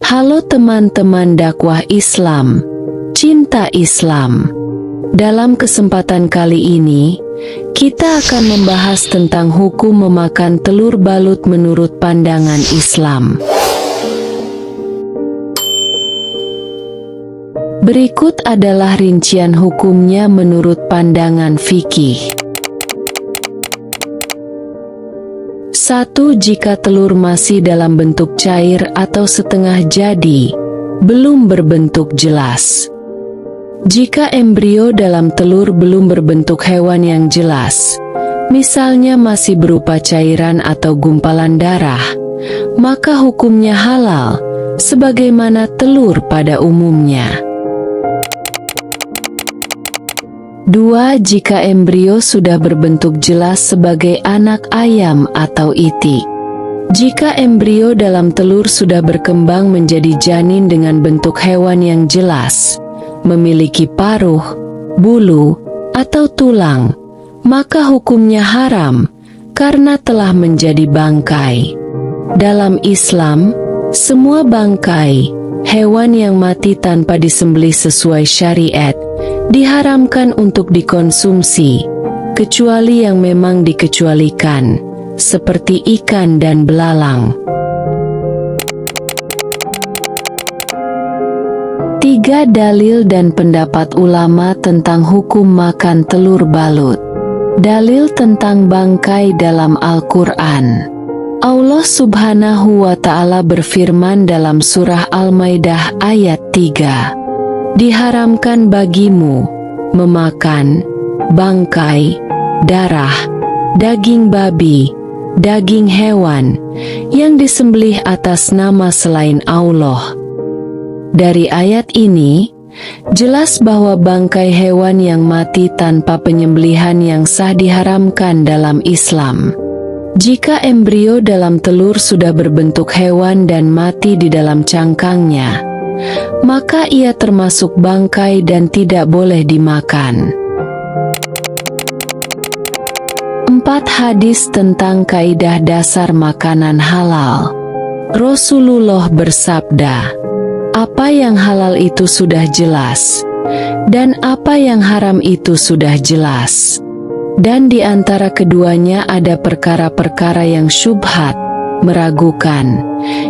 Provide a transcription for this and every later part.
Halo teman-teman dakwah Islam, cinta Islam. Dalam kesempatan kali ini, kita akan membahas tentang hukum memakan telur balut menurut pandangan Islam. Berikut adalah rincian hukumnya menurut pandangan fikih. 1. Jika telur masih dalam bentuk cair atau setengah jadi, belum berbentuk jelas. Jika embrio dalam telur belum berbentuk hewan yang jelas, misalnya masih berupa cairan atau gumpalan darah, maka hukumnya halal, sebagaimana telur pada umumnya. 2. Jika embrio sudah berbentuk jelas sebagai anak ayam atau itik. Jika embrio dalam telur sudah berkembang menjadi janin dengan bentuk hewan yang jelas, memiliki paruh, bulu, atau tulang, maka hukumnya haram, karena telah menjadi bangkai. Dalam Islam, semua bangkai, hewan yang mati tanpa disembelih sesuai syariat, diharamkan untuk dikonsumsi, kecuali yang memang dikecualikan, seperti ikan dan belalang. 3. Dalil dan pendapat ulama tentang hukum makan telur balut. Dalil tentang bangkai dalam Al-Quran. Allah Subhanahu wa Ta'ala berfirman dalam surah Al-Maidah ayat 3. Diharamkan bagimu memakan bangkai, darah, daging babi, daging hewan yang disembelih atas nama selain Allah. Dari ayat ini, jelas bahwa bangkai hewan yang mati tanpa penyembelihan yang sah diharamkan dalam Islam. Jika embrio dalam telur sudah berbentuk hewan dan mati di dalam cangkangnya, maka ia termasuk bangkai dan tidak boleh dimakan. 4. Hadis tentang kaidah dasar makanan halal. Rasulullah bersabda, apa yang halal itu sudah jelas, dan apa yang haram itu sudah jelas. Dan di antara keduanya ada perkara-perkara yang syubhat, meragukan,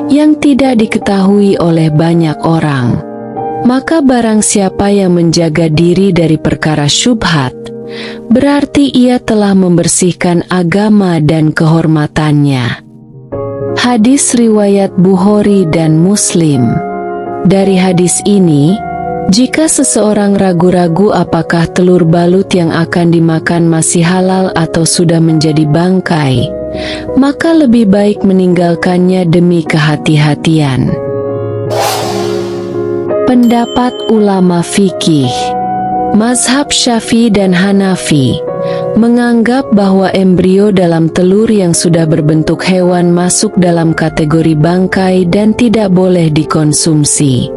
yang tidak diketahui oleh banyak orang. Maka barang siapa yang menjaga diri dari perkara syubhat, berarti ia telah membersihkan agama dan kehormatannya. Hadis riwayat Bukhari dan Muslim. Dari hadis ini, jika seseorang ragu-ragu apakah telur balut yang akan dimakan masih halal atau sudah menjadi bangkai, maka lebih baik meninggalkannya demi kehati-hatian. Pendapat ulama fikih. Mazhab Syafi'i dan Hanafi menganggap bahwa embrio dalam telur yang sudah berbentuk hewan masuk dalam kategori bangkai dan tidak boleh dikonsumsi.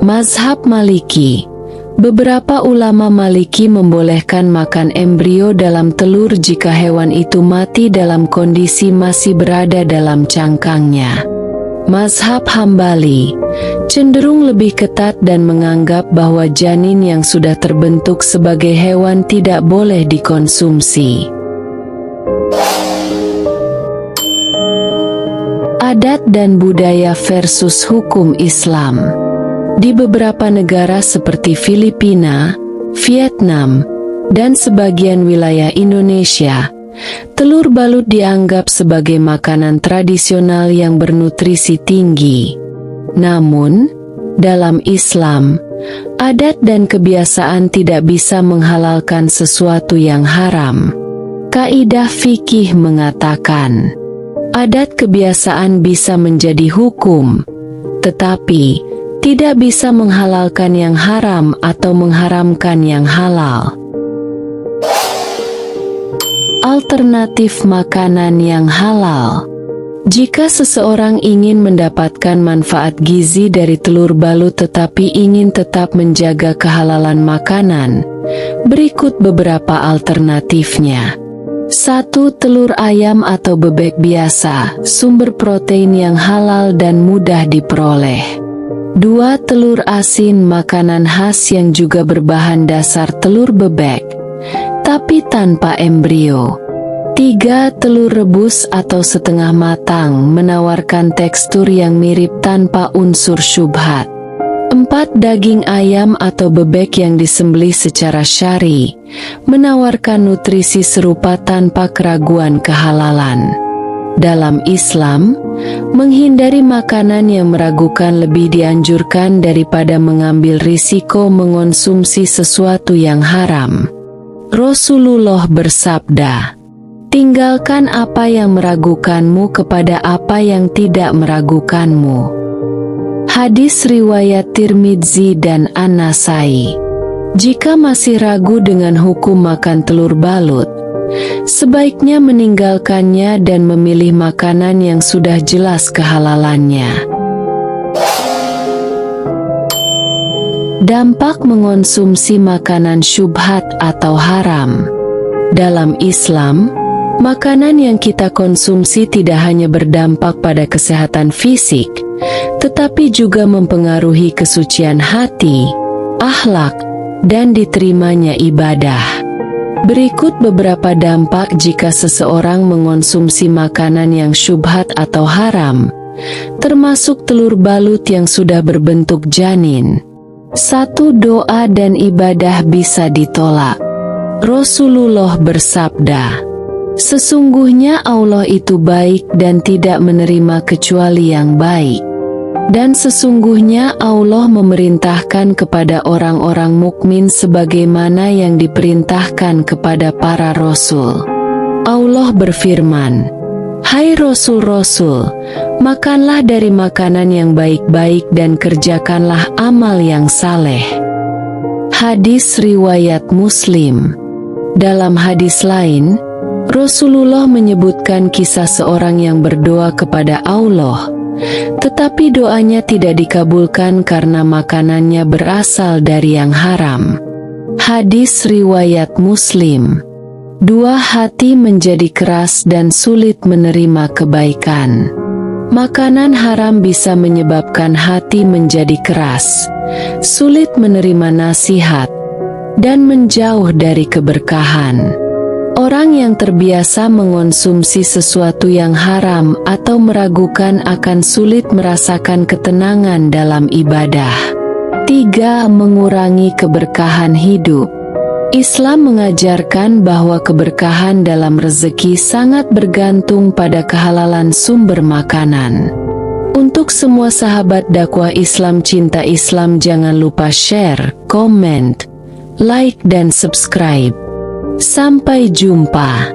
Mazhab Maliki. Beberapa ulama Maliki membolehkan makan embrio dalam telur jika hewan itu mati dalam kondisi masih berada dalam cangkangnya. Mazhab Hambali cenderung lebih ketat dan menganggap bahwa janin yang sudah terbentuk sebagai hewan tidak boleh dikonsumsi. Adat dan budaya versus hukum Islam. Di beberapa negara seperti Filipina, Vietnam, dan sebagian wilayah Indonesia, telur balut dianggap sebagai makanan tradisional yang bernutrisi tinggi. Namun, dalam Islam, adat dan kebiasaan tidak bisa menghalalkan sesuatu yang haram. Kaidah fikih mengatakan, adat kebiasaan bisa menjadi hukum, tetapi tidak bisa menghalalkan yang haram atau mengharamkan yang halal. Alternatif makanan yang halal. Jika seseorang ingin mendapatkan manfaat gizi dari telur balut tetapi ingin tetap menjaga kehalalan makanan, berikut beberapa alternatifnya. 1. Telur ayam atau bebek biasa, sumber protein yang halal dan mudah diperoleh. 2. Telur asin, makanan khas yang juga berbahan dasar telur bebek, tapi tanpa embrio. 3. Telur rebus atau setengah matang menawarkan tekstur yang mirip tanpa unsur syubhat. 4. Daging ayam atau bebek yang disembelih secara syar'i menawarkan nutrisi serupa tanpa keraguan kehalalan. Dalam Islam, menghindari makanan yang meragukan lebih dianjurkan daripada mengambil risiko mengonsumsi sesuatu yang haram. Rasulullah bersabda, "Tinggalkan apa yang meragukanmu kepada apa yang tidak meragukanmu." Hadis riwayat Tirmidzi dan An-Nasai. Jika masih ragu dengan hukum makan telur balut, sebaiknya meninggalkannya dan memilih makanan yang sudah jelas kehalalannya. Dampak mengonsumsi makanan syubhat atau haram. Dalam Islam, makanan yang kita konsumsi tidak hanya berdampak pada kesehatan fisik, tetapi juga mempengaruhi kesucian hati, akhlak, dan diterimanya ibadah. Berikut beberapa dampak jika seseorang mengonsumsi makanan yang syubhat atau haram, termasuk telur balut yang sudah berbentuk janin. 1. Doa dan ibadah bisa ditolak. Rasulullah bersabda, "Sesungguhnya Allah itu baik dan tidak menerima kecuali yang baik. Dan sesungguhnya Allah memerintahkan kepada orang-orang mukmin sebagaimana yang diperintahkan kepada para rasul." Allah berfirman, "Hai Rasul-Rasul, makanlah dari makanan yang baik-baik dan kerjakanlah amal yang saleh." Hadis riwayat Muslim. Dalam hadis lain, Rasulullah menyebutkan kisah seorang yang berdoa kepada Allah, tetapi doanya tidak dikabulkan karena makanannya berasal dari yang haram. Hadis riwayat Muslim. 2. Hati menjadi keras dan sulit menerima kebaikan. Makanan haram bisa menyebabkan hati menjadi keras, sulit menerima nasihat, dan menjauh dari keberkahan. Orang yang terbiasa mengonsumsi sesuatu yang haram atau meragukan akan sulit merasakan ketenangan dalam ibadah. 3. Mengurangi keberkahan hidup. Islam mengajarkan bahwa keberkahan dalam rezeki sangat bergantung pada kehalalan sumber makanan. Untuk semua sahabat dakwah Islam cinta Islam, jangan lupa share, komen, like dan subscribe. Sampai jumpa.